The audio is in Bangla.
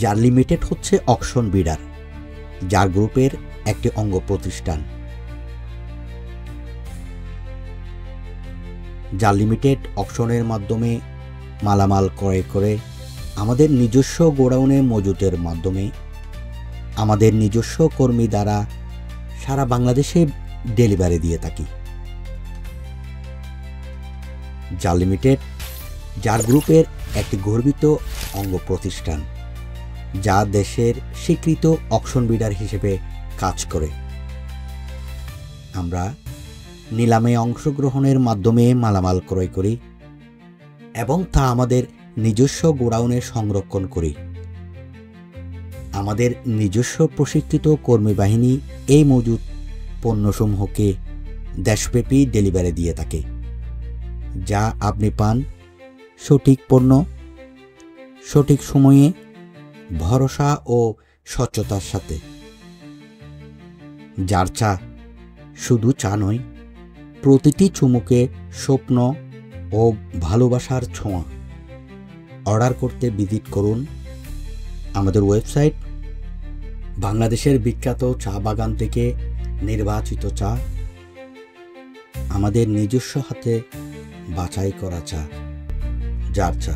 জার লিমিটেড হচ্ছে অকশন বিডার, জার গ্রুপের একটি অঙ্গ প্রতিষ্ঠান। জার লিমিটেড অকশনের মাধ্যমে মালামাল ক্রয় করে আমাদের নিজস্ব গোডাউনে মজুতের মাধ্যমে আমাদের নিজস্ব কর্মী দ্বারা সারা বাংলাদেশে ডেলিভারি দিয়ে থাকি। জার লিমিটেড জার গ্রুপের একটি গর্বিত অঙ্গ প্রতিষ্ঠান, যা দেশের স্বীকৃত অকশন বিডার হিসেবে কাজ করে। আমরা নিলামে অংশগ্রহণের মাধ্যমে মালামাল ক্রয় করি এবং তা আমাদের নিজস্ব গোডাউনে সংরক্ষণ করি। আমাদের নিজস্ব প্রশিক্ষিত কর্মী বাহিনী এই মজুত পণ্যসমূহকে দেশব্যাপী ডেলিভারি দিয়ে থাকে, যা আপনি পান সঠিক পণ্য, সঠিক সময়ে, ভরসা ও স্বচ্ছতার সাথে। জার চা শুধু চা নয়, প্রতিটি চুমুকে স্বপ্ন ও ভালোবাসার ছোঁয়া। অর্ডার করতে ভিজিট করুন আমাদের ওয়েবসাইট। বাংলাদেশের বিখ্যাত চা বাগান থেকে নির্বাচিত চা, আমাদের নিজস্ব হাতে বাছাই করা চা, জার চা।